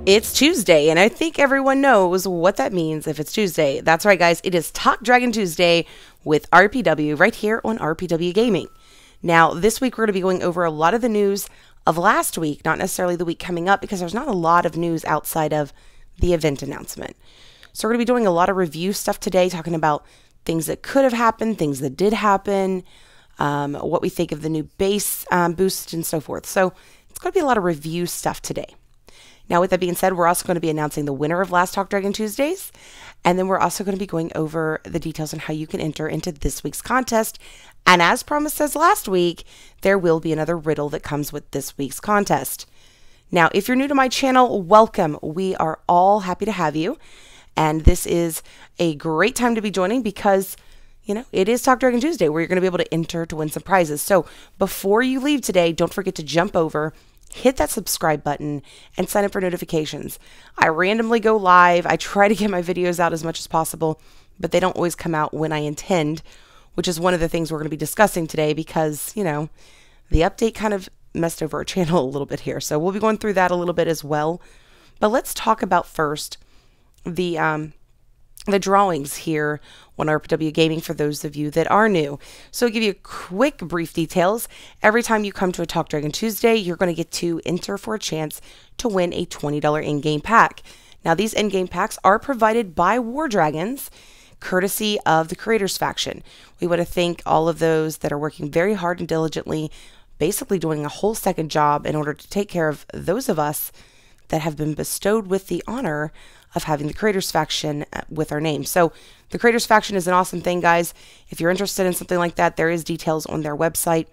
It's Tuesday, and I think everyone knows what that means if it's Tuesday. That's right, guys. It is Talk Dragon Tuesday with RPW right here on RPW Gaming. Now, this week we're going to be going over a lot of the news of last week, not necessarily the week coming up, because there's not a lot of news outside of the event announcement. So we're going to be doing a lot of review stuff today, talking about things that could have happened, things that did happen, what we think of the new base boost, and so forth. So it's going to be a lot of review stuff today. Now, with that being said, we're also going to be announcing the winner of last Talk Dragon Tuesdays, and then we're also going to be going over the details on how you can enter into this week's contest. And as promised as last week, there will be another riddle that comes with this week's contest. Now, if you're new to my channel, welcome. We are all happy to have you, and this is a great time to be joining because, you know, it is Talk Dragon Tuesday where you're going to be able to enter to win some prizes. So before you leave today, don't forget to jump over, hit that subscribe button, and sign up for notifications. I randomly go live. I try to get my videos out as much as possible, but they don't always come out when I intend, which is one of the things we're going to be discussing today because, you know, the update kind of messed over our channel a little bit here. So we'll be going through that a little bit as well. But let's talk about first the drawings here on RPW Gaming for those of you that are new. So I'll give you quick, brief details. Every time you come to a Talk Dragon Tuesday, you're going to get to enter for a chance to win a $20 in-game pack. Now, these in-game packs are provided by War Dragons, courtesy of the Creators Faction. We want to thank all of those that are working very hard and diligently, basically doing a whole second job in order to take care of those of us that have been bestowed with the honor of having the Creators Faction with our name. So the Creators Faction is an awesome thing, guys. If you're interested in something like that, there is details on their website.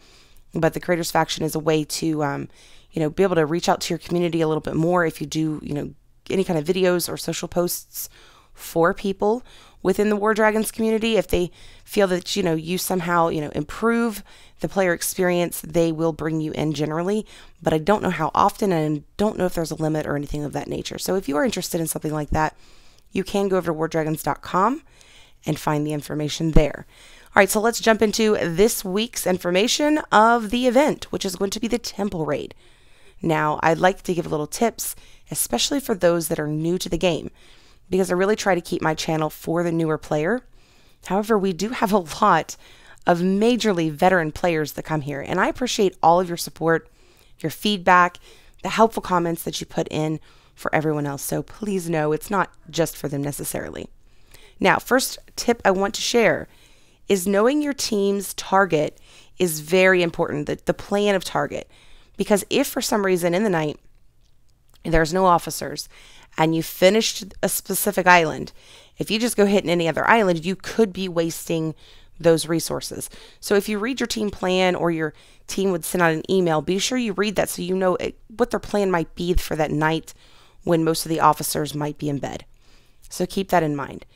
But the Creators Faction is a way to, you know, be able to reach out to your community a little bit more if you do, you know, any kind of videos or social posts for people within the War Dragons community. If they feel that, you know, you somehow, you know, improve the player experience, they will bring you in generally, but I don't know how often and don't know if there's a limit or anything of that nature. So if you are interested in something like that, you can go over to wardragons.com and find the information there. All right, so let's jump into this week's information of the event, which is going to be the Temple Raid. Now, I'd like to give a little tips, especially for those that are new to the game, because I really try to keep my channel for the newer player. However, we do have a lot of majorly veteran players that come here, and I appreciate all of your support, your feedback, the helpful comments that you put in for everyone else. So please know it's not just for them necessarily. Now, first tip I want to share is knowing your team's target is very important, the plan of target, because if for some reason in the night there's no officers and you finished a specific island, if you just go hitting any other island, you could be wasting those resources. So if you read your team plan or your team would send out an email, be sure you read that so you know what their plan might be for that night when most of the officers might be in bed. So keep that in mind.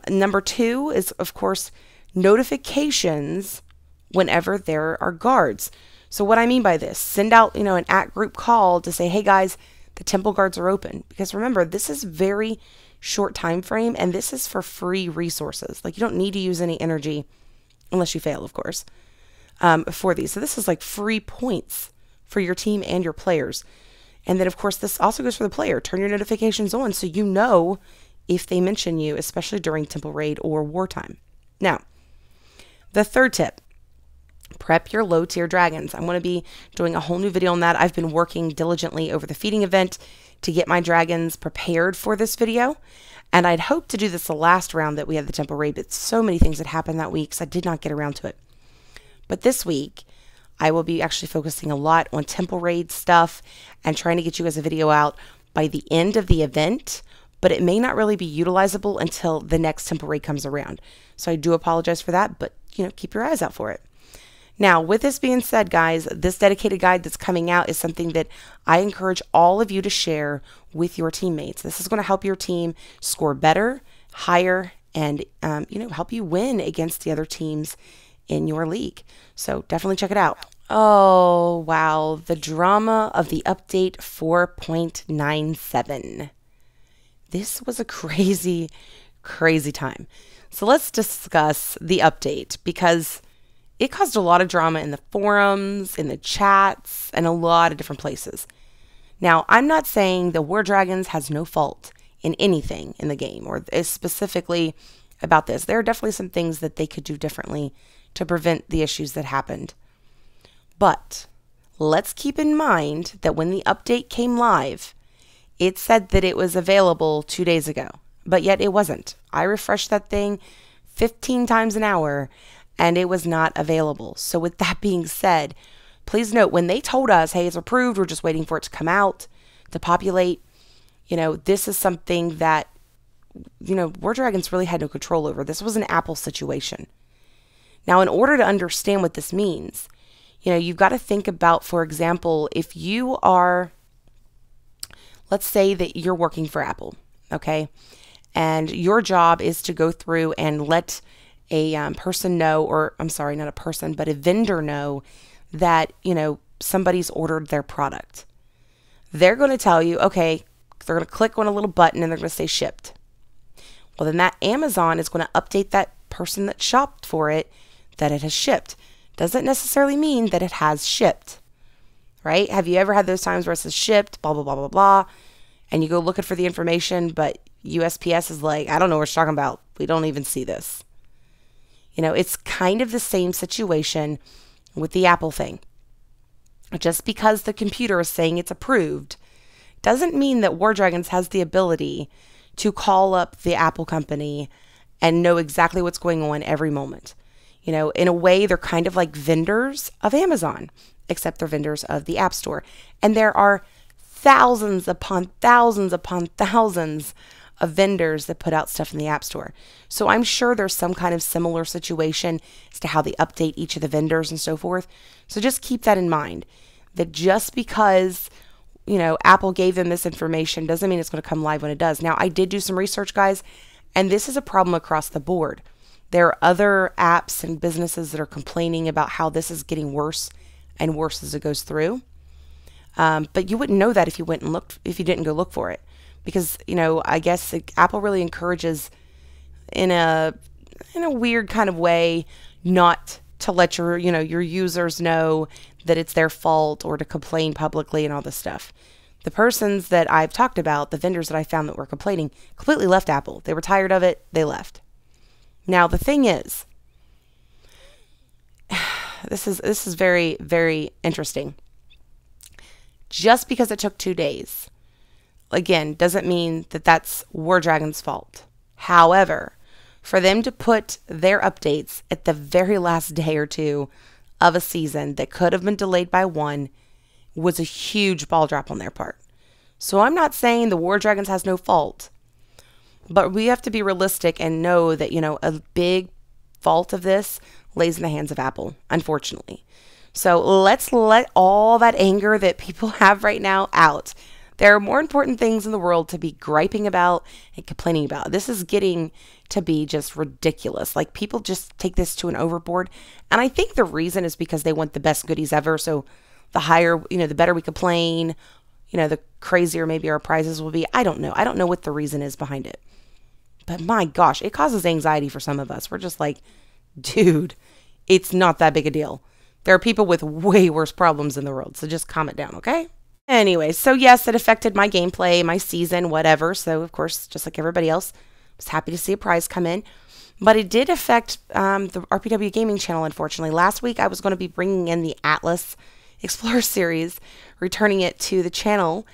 Number two is, of course, notifications whenever there are guards. So what I mean by this, send out, you know, an at-group call to say, hey guys, the temple guards are open. Because remember, this is very short time frame, and this is for free resources. Like, you don't need to use any energy unless you fail, of course, for these. So this is like free points for your team and your players. And then, of course, this also goes for the player. Turn your notifications on so you know if they mention you, especially during Temple Raid or wartime. Now, the third tip, prep your low-tier dragons. I'm going to be doing a whole new video on that. I've been working diligently over the feeding event to get my dragons prepared for this video. And I'd hoped to do this the last round that we had the Temple Raid, but so many things had happened that week, so I did not get around to it. But this week, I will be actually focusing a lot on Temple Raid stuff and trying to get you guys a video out by the end of the event, but it may not really be utilizable until the next Temple Raid comes around. So I do apologize for that, but, you know, keep your eyes out for it. Now, with this being said, guys, this dedicated guide that's coming out is something that I encourage all of you to share with your teammates. This is going to help your team score better, higher, and, you know, help you win against the other teams in your league. So definitely check it out. Oh, wow. The drama of the update 4.97. This was a crazy, crazy time. So let's discuss the update because it caused a lot of drama in the forums, in the chats, and a lot of different places. Now, I'm not saying the War Dragons has no fault in anything in the game, or is specifically about this. There are definitely some things that they could do differently to prevent the issues that happened. But let's keep in mind that when the update came live, it said that it was available 2 days ago, but yet it wasn't. I refreshed that thing 15 times an hour and it was not available. So with that being said, please note when they told us, hey, it's approved, we're just waiting for it to come out, to populate, this is something that, War Dragons really had no control over. This was an Apple situation. Now, in order to understand what this means, you've got to think about, for example, if you are, let's say that you're working for Apple, okay? And your job is to go through and let a person know, or I'm sorry, not a person, but a vendor know that, somebody's ordered their product. They're going to tell you, okay, they're going to click on a little button and they're going to say shipped. Well, then that Amazon is going to update that person that shopped for it that it has shipped. Doesn't necessarily mean that it has shipped, right? Have you ever had those times where it says shipped, blah, blah, blah, blah, blah, and you go looking for the information, but USPS is like, I don't know what you're talking about. We don't even see this. It's kind of the same situation with the Apple thing. Just because the computer is saying it's approved doesn't mean that War Dragons has the ability to call up the Apple company and know exactly what's going on every moment. In a way, they're kind of like vendors of Amazon, except they're vendors of the App Store. And there are thousands upon thousands upon thousands of vendors that put out stuff in the App Store. So I'm sure there's some kind of similar situation as to how they update each of the vendors and so forth. So just keep that in mind, that just because, Apple gave them this information doesn't mean it's going to come live when it does. Now, I did do some research, guys, and this is a problem across the board. There are other apps and businesses that are complaining about how this is getting worse and worse as it goes through. But you wouldn't know that if you didn't go look for it. Because, I guess Apple really encourages in a weird kind of way not to let your users know that it's their fault or to complain publicly and all this stuff. The persons that I've talked about, the vendors that I found that were complaining, completely left Apple. They were tired of it. They left. Now, the thing is, this is very, very interesting. Just because it took 2 days, again, doesn't mean that that's War Dragon's fault. However, for them to put their updates at the very last day or two of a season that could have been delayed by one was a huge ball drop on their part. So I'm not saying the War Dragons has no fault, but we have to be realistic and know that, a big fault of this lays in the hands of Apple, unfortunately. So let's let all that anger that people have right now out. There are more important things in the world to be griping about and complaining about. This is getting to be just ridiculous. Like, people just take this to an overboard. And I think the reason is because they want the best goodies ever. So the higher, the better we complain, the crazier maybe our prizes will be. I don't know. I don't know what the reason is behind it. But my gosh, it causes anxiety for some of us. We're just like, dude, it's not that big a deal. There are people with way worse problems in the world. So just calm it down, okay? Anyway, so yes, it affected my gameplay, my season, whatever. So, of course, just like everybody else, I was happy to see a prize come in. But it did affect the RPW Gaming channel, unfortunately. Last week, I was going to be bringing in the Atlas Explorer series, returning it to the channel.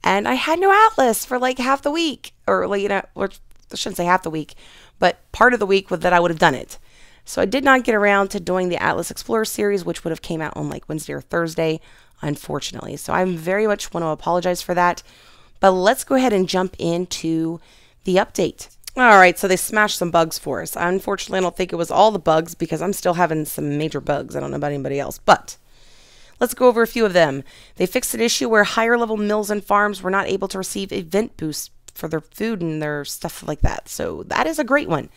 And I had no Atlas for like half the week. Or, or I shouldn't say half the week, but part of the week that I would have done it. So I did not get around to doing the Atlas Explorer series, which would have came out on like Wednesday or Thursday, unfortunately. So I very much want to apologize for that. But let's go ahead and jump into the update. All right, so they smashed some bugs for us. Unfortunately, I don't think it was all the bugs because I'm still having some major bugs. I don't know about anybody else, but let's go over a few of them. They fixed an issue where higher level mills and farms were not able to receive event boosts for their food and their stuff like that. So that is a great one.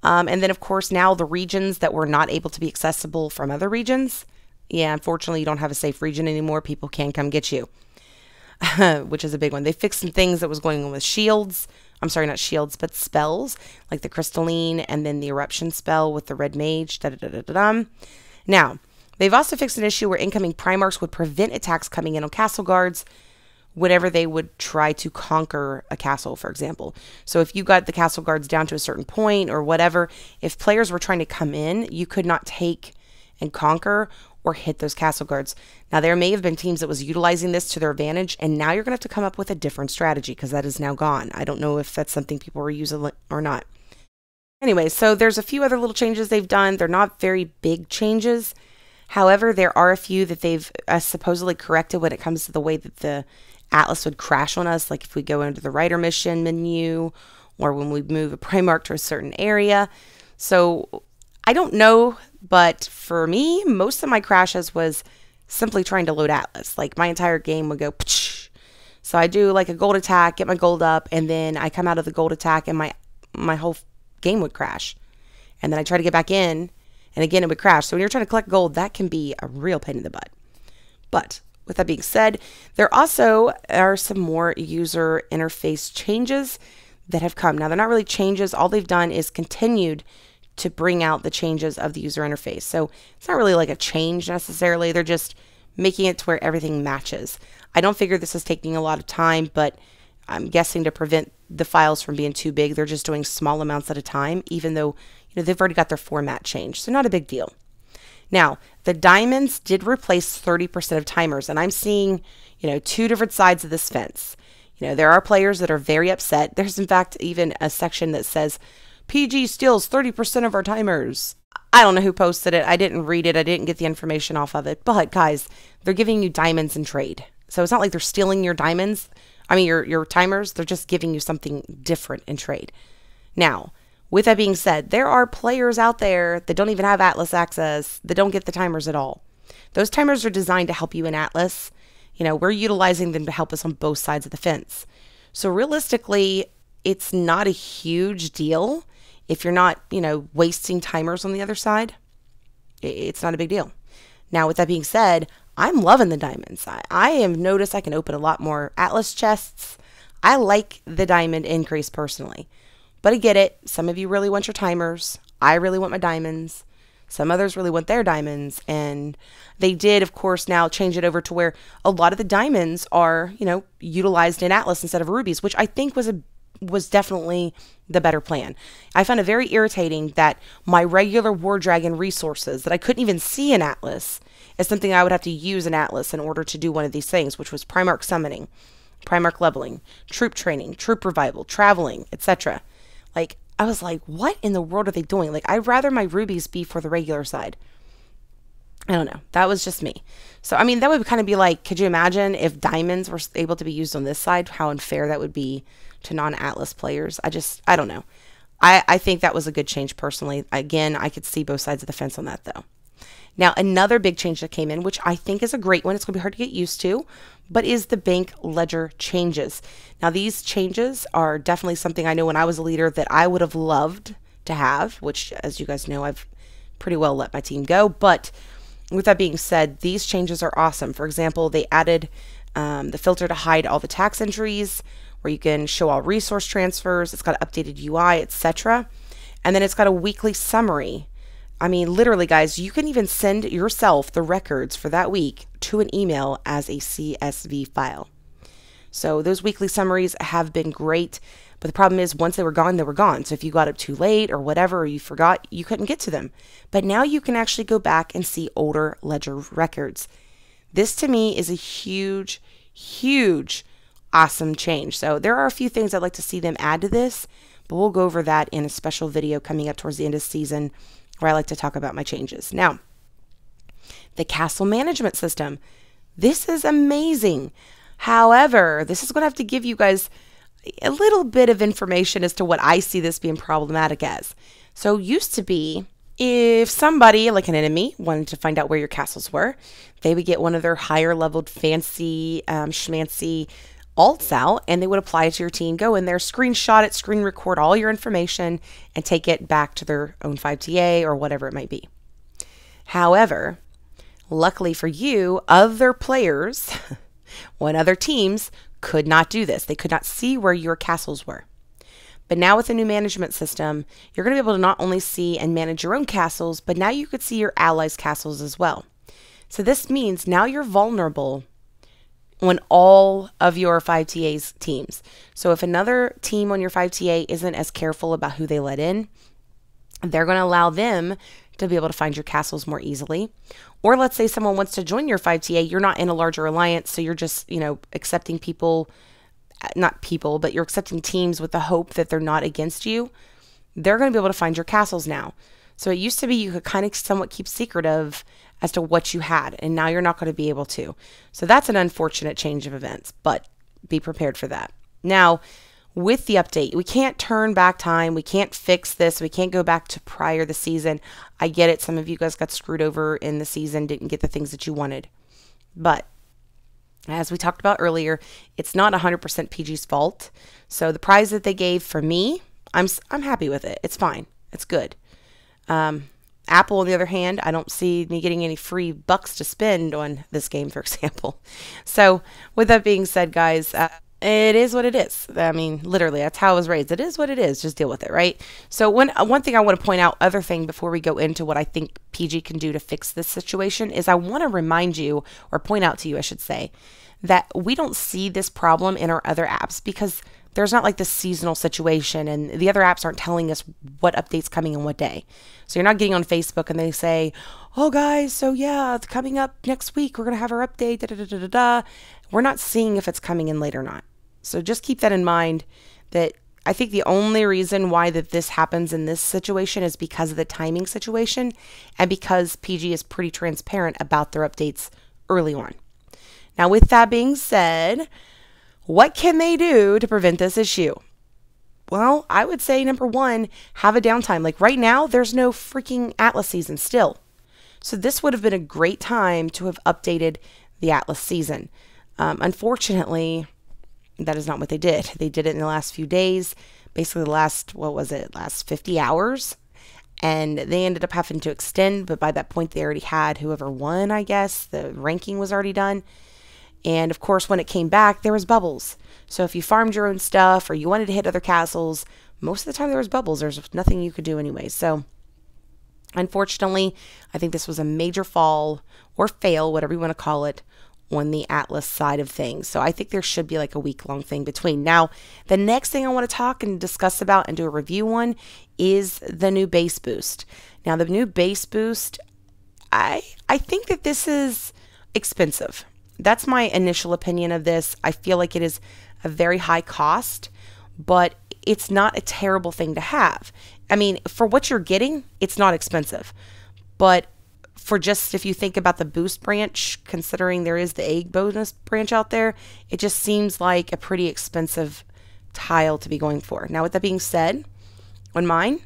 And then, of course, now the regions that were not able to be accessible from other regions, yeah, unfortunately, you don't have a safe region anymore. People can come get you, which is a big one. They fixed some things that was going on with shields. I'm sorry, not shields, but spells, like the crystalline and then the eruption spell with the red mage. Now, they've also fixed an issue where incoming Primarchs would prevent attacks coming in on castle guards, whenever they would try to conquer a castle, for example. So if you got the castle guards down to a certain point or whatever, if players were trying to come in, you could not take and conquer or hit those castle guards. Now, there may have been teams that was utilizing this to their advantage, and now you're going to have to come up with a different strategy because that is now gone. I don't know if that's something people were using or not. Anyway, so there's a few other little changes they've done. They're not very big changes. However, there are a few that they've supposedly corrected when it comes to the way that the Atlas would crash on us, like if we go into the Writer mission menu or when we move a Primarch to a certain area. So I don't know, but for me, most of my crashes was simply trying to load Atlas. Like my entire game would go psh. So I do like a gold attack, get my gold up, and then I come out of the gold attack and my whole game would crash. And then I try to get back in, and again it would crash. So when you're trying to collect gold, that can be a real pain in the butt. But with that being said, there also are some more user interface changes that have come. Now, they're not really changes. All they've done is continued to bring out the changes of the user interface. So it's not really like a change necessarily. They're just making it to where everything matches. I don't figure this is taking a lot of time, but I'm guessing to prevent the files from being too big, they're just doing small amounts at a time, even though they've already got their format changed. So not a big deal. Now, the diamonds did replace 30% of timers, and I'm seeing, two different sides of this fence. There are players that are very upset. There's, in fact, even a section that says, PG steals 30% of our timers. I don't know who posted it. I didn't read it. I didn't get the information off of it. But, guys, they're giving you diamonds in trade. So it's not like they're stealing your diamonds. I mean, your timers. They're just giving you something different in trade. Now, with that being said, there are players out there that don't even have Atlas access, that don't get the timers at all. Those timers are designed to help you in Atlas. We're utilizing them to help us on both sides of the fence. So realistically, it's not a huge deal if you're not, wasting timers on the other side. It's not a big deal. Now, with that being said, I'm loving the diamonds. I have noticed I can open a lot more Atlas chests. I like the diamond increase personally. But I get it. Some of you really want your timers. I really want my diamonds. Some others really want their diamonds. And they did, of course, now change it over to where a lot of the diamonds are, utilized in Atlas instead of rubies, which I think was definitely the better plan. I found it very irritating that my regular War Dragon resources that I couldn't even see in Atlas is something I would have to use in Atlas in order to do one of these things, which was Primarch summoning, Primarch leveling, troop training, troop revival, traveling, etc. Like, I was like, what in the world are they doing? Like, I'd rather my rubies be for the regular side. I don't know. That was just me. So, I mean, that would kind of be like, could you imagine if diamonds were able to be used on this side? How unfair that would be to non-Atlas players. I don't know. I think that was a good change personally. Again, I could see both sides of the fence on that, though. Now, another big change that came in, which I think is a great one, it's going to be hard to get used to, but is the bank ledger changes. Now, these changes are definitely something I know when I was a leader that I would have loved to have, which, as you guys know, I've pretty well let my team go. But with that being said, these changes are awesome. For example, they added the filter to hide all the tax entries, where you can show all resource transfers. It's got updated UI, etc. And then it's got a weekly summary. I mean, literally, guys, you can even send yourself the records for that week to an email as a CSV file. So those weekly summaries have been great, but the problem is once they were gone, they were gone. So if you got up too late or whatever, or you forgot, you couldn't get to them. But now you can actually go back and see older ledger records. This to me is a huge, huge, awesome change. So there are a few things I'd like to see them add to this, but we'll go over that in a special video coming up towards the end of the season, where I like to talk about my changes. Now, the castle management system. This is amazing. However, this is going to have to give you guys a little bit of information as to what I see this being problematic as. So used to be, if somebody, like an enemy, wanted to find out where your castles were, they would get one of their higher leveled fancy, schmancy alts out, and they would apply it to your team, go in there, screenshot it, screen record all your information, and take it back to their own 5TA or whatever it might be. However, luckily for you, other players, when other teams could not do this. They could not see where your castles were. But now with the new management system, you're going to be able to not only see and manage your own castles, but now you could see your allies' castles as well. So this means now you're vulnerable on all of your 5TA's teams. So if another team on your 5TA isn't as careful about who they let in, they're going to allow them to be able to find your castles more easily. Or let's say someone wants to join your 5TA, you're not in a larger alliance, so you're just, accepting people, not people, but you're accepting teams with the hope that they're not against you. They're going to be able to find your castles now. So it used to be you could kind of somewhat keep secretive as to what you had, and now you're not going to be able to. So that's an unfortunate change of events, but be prepared for that. Now, with the update, we can't turn back time. We can't fix this. We can't go back to prior the season. I get it. Some of you guys got screwed over in the season, didn't get the things that you wanted. But as we talked about earlier, it's not 100% PG's fault. So the prize that they gave for me, I'm happy with it. It's fine. It's good. Apple, on the other hand, I don't see me getting any free bucks to spend on this game, for example. So with that being said, guys, it is what it is. I mean, literally, that's how I was raised. It is what it is. Just deal with it, right? So one thing I want to point out, other thing before we go into what I think PG can do to fix this situation, is I want to remind you, or point out to you, I should say, that we don't see this problem in our other apps because there's not like this seasonal situation, and the other apps aren't telling us what update's coming on what day. So you're not getting on Facebook and they say, oh guys, so yeah, it's coming up next week. We're going to have our update. Da, da, da, da, da, da. We're not seeing if it's coming in late or not. So just keep that in mind, that I think the only reason why that this happens in this situation is because of the timing situation and because PG is pretty transparent about their updates early on. Now, with that being said, what can they do to prevent this issue? Well, I would say number one, have a downtime. Like right now, there's no freaking Atlas season still. So this would have been a great time to have updated the Atlas season. Unfortunately, that is not what they did. They did it in the last few days, basically the last, last 50 hours. And they ended up having to extend, but by that point they already had whoever won, I guess. The ranking was already done. And of course, when it came back, there was bubbles. So if you farmed your own stuff or you wanted to hit other castles, most of the time there was bubbles. There's nothing you could do anyway. So unfortunately, I think this was a major fall or fail, whatever you want to call it, on the Atlas side of things. So I think there should be like a week-long thing between. Now, the next thing I want to talk and discuss about and do a review on is the new base boost. Now, the new base boost, I think that this is expensive. That's my initial opinion of this. I feel like it is a very high cost, but it's not a terrible thing to have. I mean, for what you're getting, it's not expensive. But for just, if you think about the boost branch, considering there is the egg bonus branch out there, it just seems like a pretty expensive tile to be going for. Now, with that being said, on mine,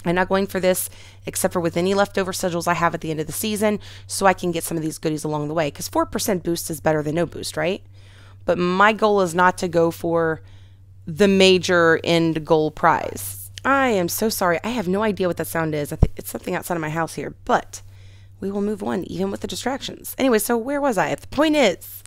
I'm not going for this except for with any leftover sigils I have at the end of the season, so I can get some of these goodies along the way, because 4% boost is better than no boost, right? But my goal is not to go for the major end goal prize. I am so sorry. I have no idea what that sound is. I think it's something outside of my house here, but we will move on even with the distractions. Anyway, so where was I? The point is,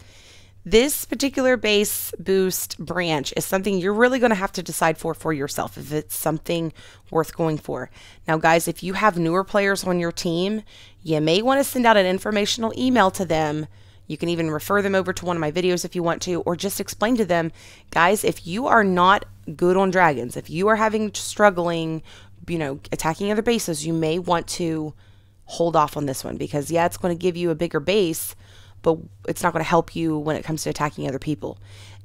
this particular base boost branch is something you're really going to have to decide for yourself if it's something worth going for. Now, guys, if you have newer players on your team, you may want to send out an informational email to them. You can even refer them over to one of my videos if you want to, or just explain to them, guys, if you are not good on dragons, if you are struggling, attacking other bases, you may want to hold off on this one, because yeah, it's going to give you a bigger base, but it's not going to help you when it comes to attacking other people.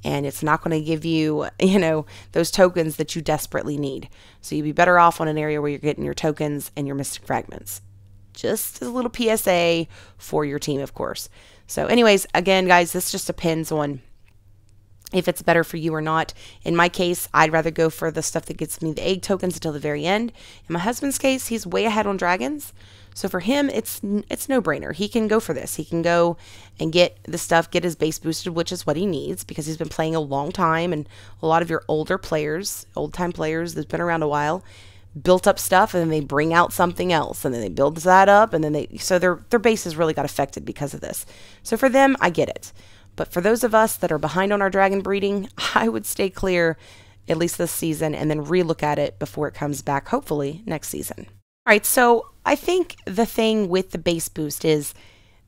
And it's not going to give you, those tokens that you desperately need. So you'd be better off on an area where you're getting your tokens and your mystic fragments. Just a little PSA for your team, of course. So anyways, again, guys, this just depends on if it's better for you or not. In my case, I'd rather go for the stuff that gets me the egg tokens until the very end. In my husband's case, he's way ahead on dragons. So for him, it's no-brainer. He can go for this. He can go and get the stuff, get his base boosted, which is what he needs, because he's been playing a long time, and a lot of your older players, old-time players that's been around a while, built up stuff, and then they bring out something else, and then they build that up, and then so their base has really got affected because of this. So for them, I get it. But for those of us that are behind on our dragon breeding, I would stay clear at least this season and then relook at it before it comes back, hopefully next season. All right, so I think the thing with the base boost is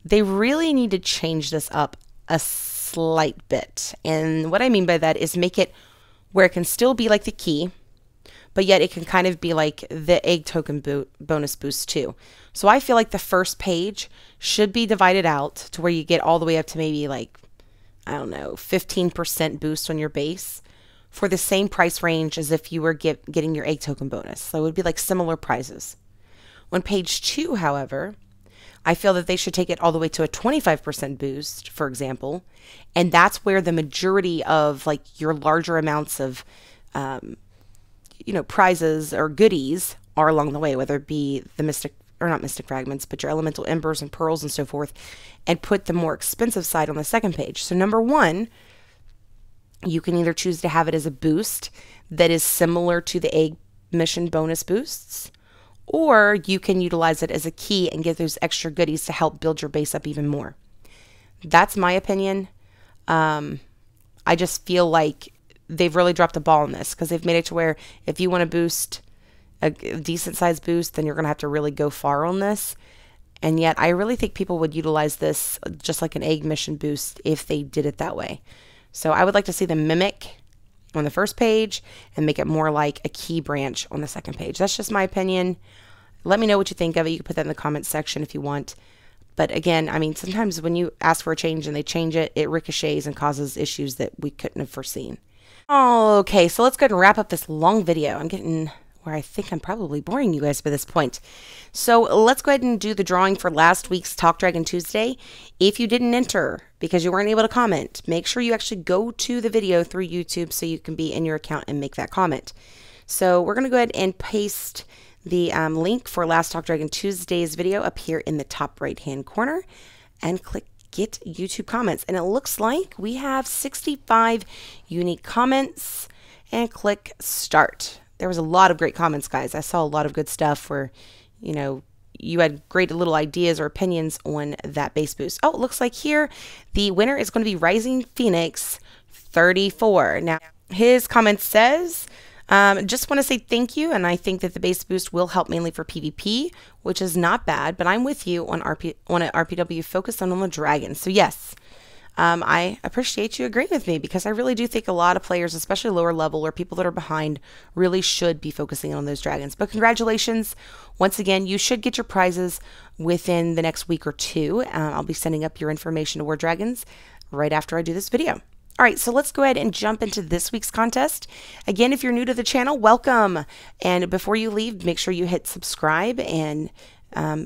they really need to change this up a slight bit. And what I mean by that is make it where it can still be like the key, but yet it can kind of be like the egg token bonus boost too. So I feel like the first page should be divided out to where you get all the way up to maybe like, I don't know, 15% boost on your base for the same price range as if you were getting your egg token bonus. So it would be like similar prizes. On page 2, however, I feel that they should take it all the way to a 25% boost, for example, and that's where the majority of like your larger amounts of, prizes or goodies are along the way, whether it be the mystic or not mystic fragments, but your elemental embers and pearls and so forth, and put the more expensive side on the second page. So number 1, you can either choose to have it as a boost that is similar to the egg mission bonus boosts, or you can utilize it as a key and get those extra goodies to help build your base up even more. That's my opinion. I just feel like they've really dropped the ball on this because they've made it to where if you want to boost a decent sized boost, then you're going to have to really go far on this. And yet I really think people would utilize this just like an egg mission boost if they did it that way. So I would like to see them mimic on the first page and make it more like a key branch on the second page. That's just my opinion. Let me know what you think of it. You can put that in the comments section if you want. But again, I mean, sometimes when you ask for a change and they change it, it ricochets and causes issues that we couldn't have foreseen. Okay, so let's go ahead and wrap up this long video. I'm getting where I think I'm probably boring you guys by this point. So let's go ahead and do the drawing for last week's Talk Dragon Tuesday. If you didn't enter because you weren't able to comment, make sure you actually go to the video through YouTube so you can be in your account and make that comment. So we're going to go ahead and paste the link for last Talk Dragon Tuesday's video up here in the top right hand corner and click get YouTube comments. And it looks like we have 65 unique comments, and click start. There was a lot of great comments, guys. I saw a lot of good stuff where, you had great little ideas or opinions on that base boost. Oh, it looks like here the winner is going to be Rising Phoenix 34. Now, his comment says, just want to say thank you, and I think that the base boost will help mainly for PvP, which is not bad, but I'm with you on an RPW focused on the dragon. So yes, I appreciate you agreeing with me because I really do think a lot of players, especially lower level or people that are behind, really should be focusing on those dragons. But congratulations. Once again, you should get your prizes within the next week or 2. I'll be sending up your information to War Dragons right after I do this video. All right, so let's go ahead and jump into this week's contest. Again, if you're new to the channel, welcome. And before you leave, make sure you hit subscribe and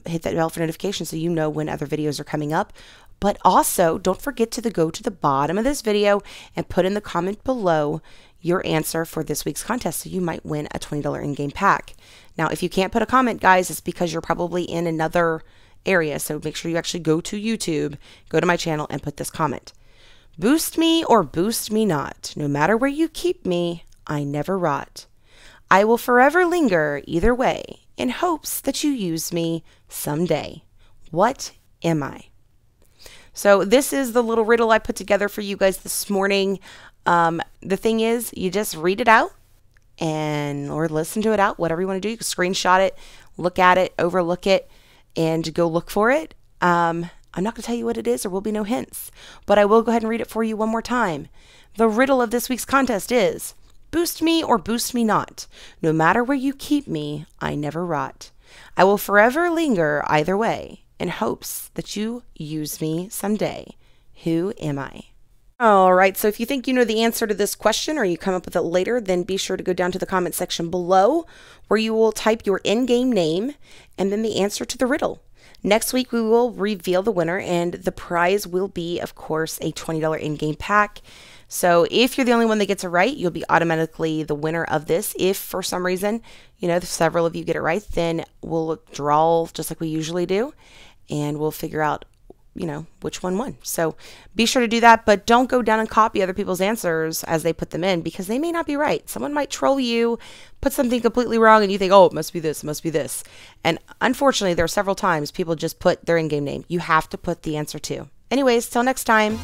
hit that bell for notifications so you know when other videos are coming up. But also, don't forget to go to the bottom of this video and put in the comment below your answer for this week's contest, so you might win a $20 in-game pack. Now, if you can't put a comment, guys, it's because you're probably in another area, so make sure you actually go to YouTube, go to my channel, and put this comment. Boost me or boost me not, no matter where you keep me, I never rot. I will forever linger either way, in hopes that you use me someday. What am I? So this is the little riddle I put together for you guys this morning. The thing is, you just read it out or listen to it out, whatever you want to do. You can screenshot it, look at it, overlook it, and go look for it. I'm not going to tell you what it is. There will be no hints, but I will go ahead and read it for you one more time. The riddle of this week's contest is, boost me or boost me not. No matter where you keep me, I never rot. I will forever linger either way in hopes that you use me someday. Who am I? All right, so if you think you know the answer to this question or you come up with it later, then be sure to go down to the comment section below where you will type your in-game name and then the answer to the riddle. Next week, we will reveal the winner, and the prize will be, of course, a $20 in-game pack. So if you're the only one that gets it right, you'll be automatically the winner of this. If for some reason, several of you get it right, then we'll draw just like we usually do, and we'll figure out, which one won. So be sure to do that, but don't go down and copy other people's answers as they put them in because they may not be right. Someone might troll you, put something completely wrong, and you think, oh, it must be this, it must be this. And unfortunately, there are several times people just put their in-game name. You have to put the answer too. Anyways, till next time.